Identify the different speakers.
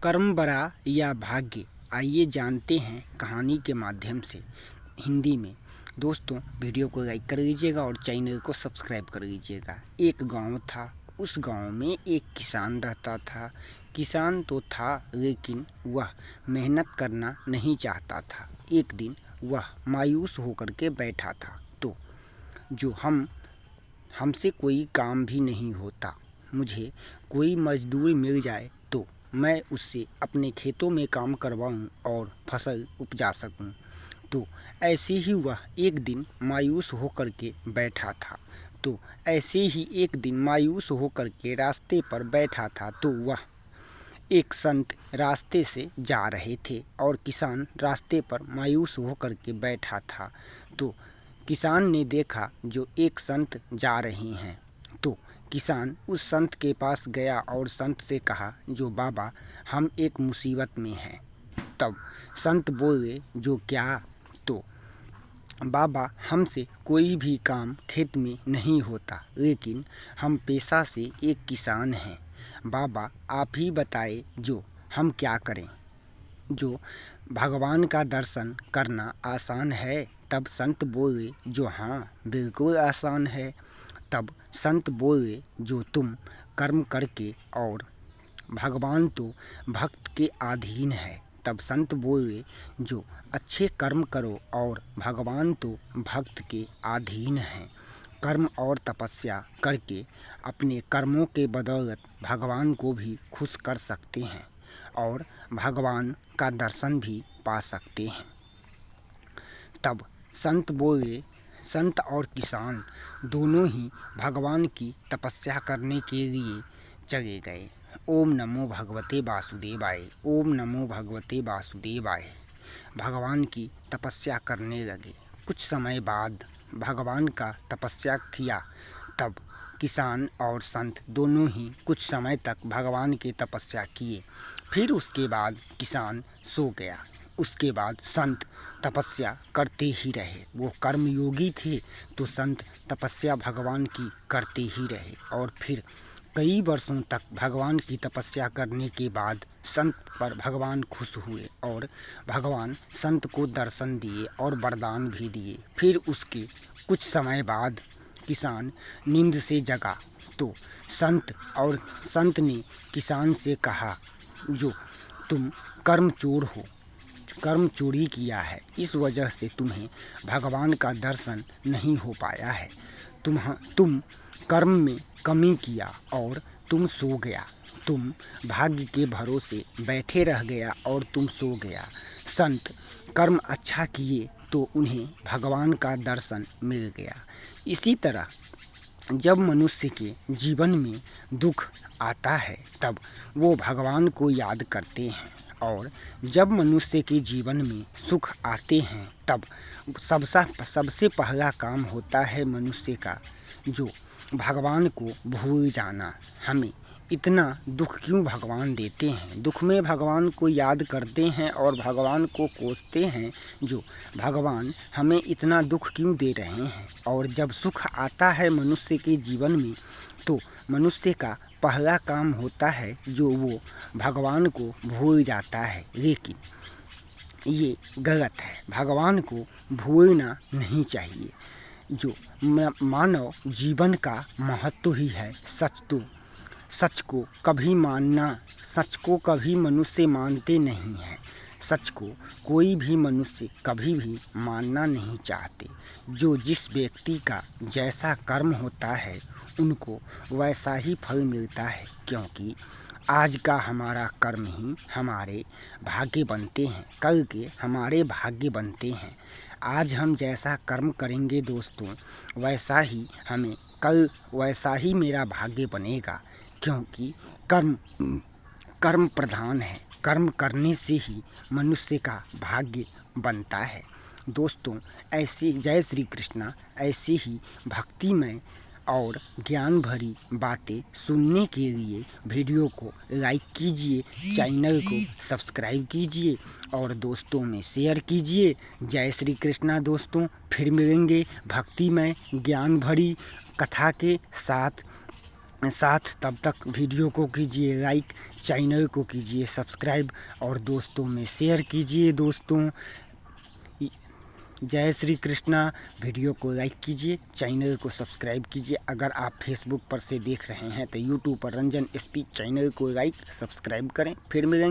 Speaker 1: कर्म बड़ा या भाग्य, आइए जानते हैं कहानी के माध्यम से हिंदी में। दोस्तों, वीडियो को लाइक कर लीजिएगा और चैनल को सब्सक्राइब कर लीजिएगा। एक गांव था, उस गांव में एक किसान रहता था। किसान तो था लेकिन वह मेहनत करना नहीं चाहता था। एक दिन वह मायूस होकर के बैठा था, तो जो हमसे कोई काम भी नहीं होता, मुझे कोई मजदूर मिल जाए तो मैं उससे अपने खेतों में काम करवाऊं और फसल उपजा सकूं। तो ऐसे ही वह एक दिन मायूस होकर के बैठा था। तो ऐसे ही एक दिन मायूस होकर के रास्ते पर बैठा था, तो वह एक संत रास्ते से जा रहे थे और किसान रास्ते पर मायूस होकर के बैठा था। तो किसान ने देखा जो एक संत जा रहे हैं, तो किसान उस संत के पास गया और संत से कहा, जो बाबा, हम एक मुसीबत में हैं। तब संत बोले, जो क्या? तो बाबा, हमसे कोई भी काम खेत में नहीं होता, लेकिन हम पेशा से एक किसान हैं। बाबा, आप ही बताए जो हम क्या करें। जो भगवान का दर्शन करना आसान है। तब संत बोले, जो हाँ, बिल्कुल आसान है। तब संत बोले, जो तुम कर्म करके, और भगवान तो भक्त के अधीन है। तब संत बोले, जो अच्छे कर्म करो और भगवान तो भक्त के अधीन है। कर्म और तपस्या करके अपने कर्मों के बदौलत भगवान को भी खुश कर सकते हैं और भगवान का दर्शन भी पा सकते हैं। तब संत बोले, संत और किसान दोनों ही भगवान की तपस्या करने के लिए चले गए। ओम नमो भगवते वासुदेवाय, ओम नमो भगवते वासुदेवाय। भगवान की तपस्या करने लगे। कुछ समय बाद भगवान का तपस्या किया। तब किसान और संत दोनों ही कुछ समय तक भगवान की तपस्या किए। फिर उसके बाद किसान सो गया। उसके बाद संत तपस्या करते ही रहे। वो कर्मयोगी थे, तो संत तपस्या भगवान की करते ही रहे। और फिर कई वर्षों तक भगवान की तपस्या करने के बाद संत पर भगवान खुश हुए और भगवान संत को दर्शन दिए और वरदान भी दिए। फिर उसके कुछ समय बाद किसान नींद से जगा, तो संत ने किसान से कहा, जो तुम कर्मचोर हो, कर्म चोरी किया है, इस वजह से तुम्हें भगवान का दर्शन नहीं हो पाया है। तुम कर्म में कमी किया और तुम सो गया। तुम भाग्य के भरोसे बैठे रह गया और तुम सो गया। संत कर्म अच्छा किए तो उन्हें भगवान का दर्शन मिल गया। इसी तरह जब मनुष्य के जीवन में दुख आता है, तब वो भगवान को याद करते हैं, और जब मनुष्य के जीवन में सुख आते हैं, तब सबसे पहला काम होता है मनुष्य का, जो भगवान को भूल जाना। हमें इतना दुख क्यों भगवान देते हैं? दुख में भगवान को याद करते हैं और भगवान को कोसते हैं, जो भगवान हमें इतना दुख क्यों दे रहे हैं। और जब सुख आता है मनुष्य के जीवन में, तो मनुष्य का पहला काम होता है जो वो भगवान को भूल जाता है। लेकिन ये गलत है। भगवान को भूलना नहीं चाहिए। जो मानव जीवन का महत्व ही है सच को कभी मानना। सच को कभी मनुष्य मानते नहीं हैं। सच को कोई भी मनुष्य कभी भी मानना नहीं चाहते। जो जिस व्यक्ति का जैसा कर्म होता है, उनको वैसा ही फल मिलता है, क्योंकि आज का हमारा कर्म ही हमारे भाग्य बनते हैं, कल के हमारे भाग्य बनते हैं। आज हम जैसा कर्म करेंगे दोस्तों, वैसा ही हमें कल वैसा ही मेरा भाग्य बनेगा, क्योंकि कर्म प्रधान है। कर्म करने से ही मनुष्य का भाग्य बनता है। दोस्तों, ऐसी जय श्री कृष्णा, ऐसी ही भक्तिमय और ज्ञान भरी बातें सुनने के लिए वीडियो को लाइक कीजिए, चैनल को सब्सक्राइब कीजिए और दोस्तों में शेयर कीजिए। जय श्री कृष्णा दोस्तों, फिर मिलेंगे भक्तिमय ज्ञान भरी कथा के साथ। साथ। तब तक वीडियो को कीजिए लाइक, चैनल को कीजिए सब्सक्राइब और दोस्तों में शेयर कीजिए। दोस्तों जय श्री कृष्णा। वीडियो को लाइक कीजिए, चैनल को सब्सक्राइब कीजिए। अगर आप फेसबुक पर से देख रहे हैं तो यूट्यूब पर रंजन एसपी चैनल को लाइक सब्सक्राइब करें। फिर मिलेंगे।